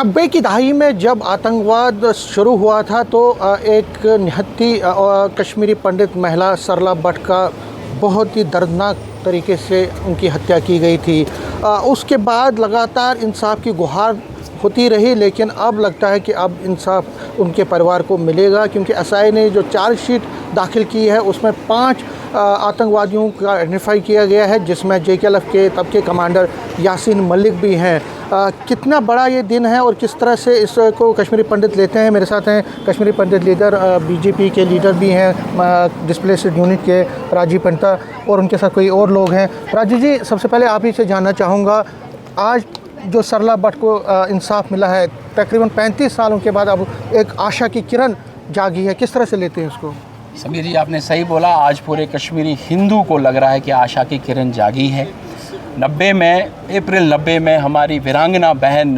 90 की दहाई में जब आतंकवाद शुरू हुआ था तो एक निहत्ती कश्मीरी पंडित महिला सरला भट्ट का बहुत ही दर्दनाक तरीके से उनकी हत्या की गई थी। उसके बाद लगातार इंसाफ की गुहार होती रही, लेकिन अब लगता है कि अब इंसाफ उनके परिवार को मिलेगा, क्योंकि एसआई ने जो चार्जशीट दाखिल की है उसमें 5 आतंकवादियों का आइडेंटिफाई किया गया है, जिसमें JKLF के तब के कमांडर यासीन मलिक भी हैं। कितना बड़ा ये दिन है और किस तरह से इसको कश्मीरी पंडित लेते हैं। मेरे साथ हैं कश्मीरी पंडित लीडर, BJP के लीडर भी हैं, डिस्प्लेस्ड यूनिट के राजीव पंता, और उनके साथ कोई और लोग हैं। राजीव जी, सबसे पहले आप ही से जानना चाहूँगा, आज जो सरला भट्ट को इंसाफ मिला है, तकरीबन 35 सालों के बाद अब एक आशा की किरण जागी है, किस तरह से लेते हैं उसको? समीर जी, आपने सही बोला। आज पूरे कश्मीरी हिंदू को लग रहा है कि आशा की किरण जागी है। अप्रैल 90 में हमारी वीरांगना बहन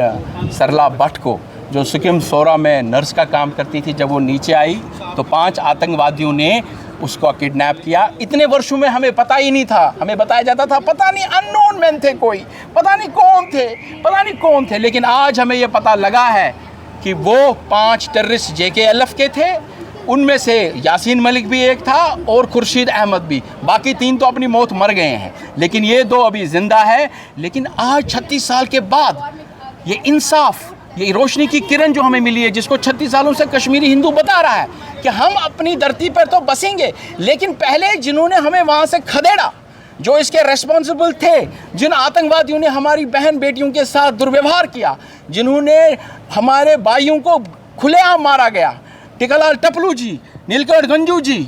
सरला भट्ट को, जो सिक्किम सोरा में नर्स का काम करती थी, जब वो नीचे आई तो 5 आतंकवादियों ने उसको किडनैप किया। इतने वर्षों में हमें पता ही नहीं था, हमें बताया जाता था पता नहीं अननोन मैन थे, कोई पता नहीं कौन थे, लेकिन आज हमें ये पता लगा है कि वो 5 टेररिस्ट JKLF के थे। उनमें से यासीन मलिक भी एक था और खुर्शीद अहमद भी। बाकी 3 तो अपनी मौत मर गए हैं, लेकिन ये 2 अभी ज़िंदा है। लेकिन आज 36 साल के बाद ये इंसाफ, ये रोशनी की किरण जो हमें मिली है, जिसको 36 सालों से कश्मीरी हिंदू बता रहा है कि हम अपनी धरती पर तो बसेंगे, लेकिन पहले जिन्होंने हमें वहाँ से खदेड़ा, जो इसके रेस्पॉन्सिबल थे, जिन आतंकवादियों ने हमारी बहन बेटियों के साथ दुर्व्यवहार किया, जिन्होंने हमारे भाइयों को खुलेआम मारा गया, टिकालाल टपलू जी, नीलकंठ गंजू जी,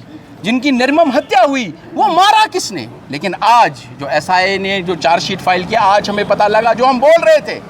जिनकी निर्मम हत्या हुई, वो मारा किसने? लेकिन आज जो SIA ने जो चार्जशीट फाइल किया, आज हमें पता लगा जो हम बोल रहे थे,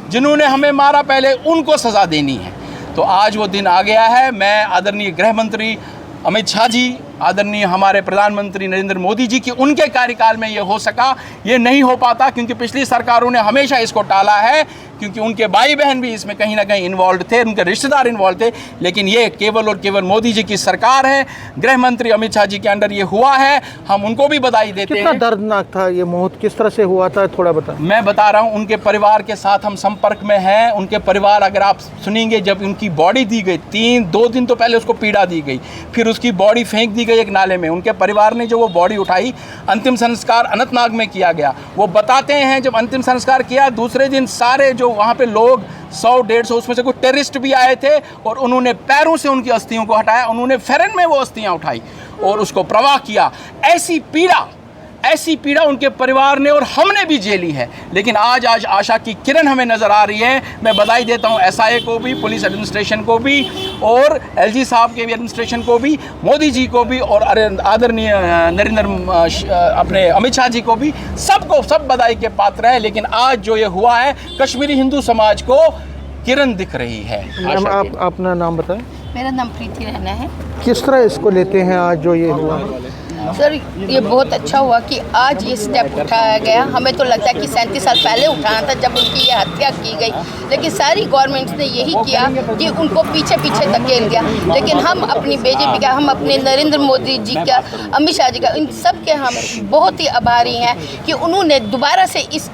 जिन्होंने हमें मारा पहले उनको सज़ा देनी है। तो आज वो दिन आ गया है। मैं आदरणीय गृह मंत्री अमित शाह जी, आदरणीय हमारे प्रधानमंत्री नरेंद्र मोदी जी की उनके कार्यकाल में ये हो सका। ये नहीं हो पाता क्योंकि पिछली सरकारों ने हमेशा इसको टाला है, क्योंकि उनके भाई बहन भी इसमें कहीं ना कहीं इन्वॉल्व थे, उनके रिश्तेदार इन्वॉल्व थे। लेकिन ये केवल और केवल मोदी जी की सरकार है, गृह मंत्री अमित शाह जी के अंडर ये हुआ है। हम उनको भी बधाई देते हैं। कितना दर्दनाक था ये मौत, किस तरह से हुआ था, थोड़ा बता। मैं बता रहा हूँ, उनके परिवार के साथ हम संपर्क में हैं। उनके परिवार, अगर आप सुनेंगे, जब उनकी बॉडी दी गई, 2 दिन तो पहले उसको पीड़ा दी गई, फिर उसकी बॉडी फेंक दी गई एक नाले में। उनके परिवार ने जो वो बॉडी उठाई, अंतिम संस्कार अनंतनाग में किया गया। वो बताते हैं जब अंतिम संस्कार किया, दूसरे दिन सारे जो वहाँ पे लोग 100-150, उसमें से कुछ टेररिस्ट भी आए थे, और उन्होंने पैरों से उनकी अस्थियों को हटाया, उन्होंने फेरन में वो अस्थियाँ उठाई और उसको प्रवाह किया। ऐसी पीड़ा उनके परिवार ने और हमने भी झेली है। लेकिन आज आशा की किरण हमें नज़र आ रही है। मैं बधाई देता हूँ SIA को भी, पुलिस एडमिनिस्ट्रेशन को भी, और LG साहब के भी एडमिनिस्ट्रेशन को भी, मोदी जी को भी, और आदरणीय अपने अमित शाह जी को भी। सब बधाई के पात्र है। लेकिन आज जो ये हुआ है, कश्मीरी हिंदू समाज को किरण दिख रही है। आप अपना नाम बताएं। मेरा नाम प्रीति रहना है। किस तरह इसको लेते हैं आज जो ये हुआ? सर, ये बहुत अच्छा हुआ कि आज ये स्टेप उठाया गया। हमें तो लगता है कि 37 साल पहले उठाना था, जब उनकी ये हत्या की गई, लेकिन सारी गवर्नमेंट्स ने यही किया कि उनको पीछे धकेल दिया। लेकिन हम अपनी BJP का, हम अपने नरेंद्र मोदी जी का, अमित शाह जी का, इन सब के हम बहुत ही आभारी हैं कि उन्होंने दोबारा से इस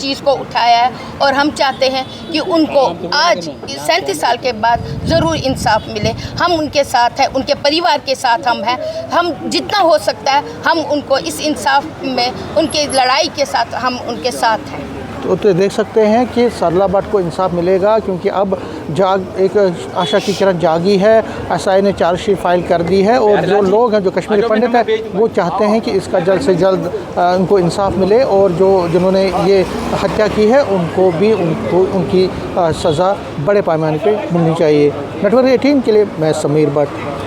चीज़ को उठाया है। और हम चाहते हैं कि उनको आज 37 साल के बाद ज़रूर इंसाफ मिले। हम उनके साथ हैं, उनके परिवार के साथ हम हैं। हम जितना हो सकता है हम उनको इस इंसाफ में, उनके लड़ाई के साथ हम उनके साथ हैं। तो देख सकते हैं कि सरला भट्ट को इंसाफ मिलेगा, क्योंकि अब एक आशा की किरण जागी है। SIA ने चार्जशीट फाइल कर दी है, और जो लोग हैं, जो कश्मीरी पंडित हैं, वो चाहते हैं कि इसका जल्द से जल्द उनको इंसाफ मिले, और जिन्होंने ये हत्या की है उनको भी उनकी सज़ा बड़े पैमाने पे मिलनी चाहिए। नेटवर्क 18 के लिए मैं समीर भट्ट।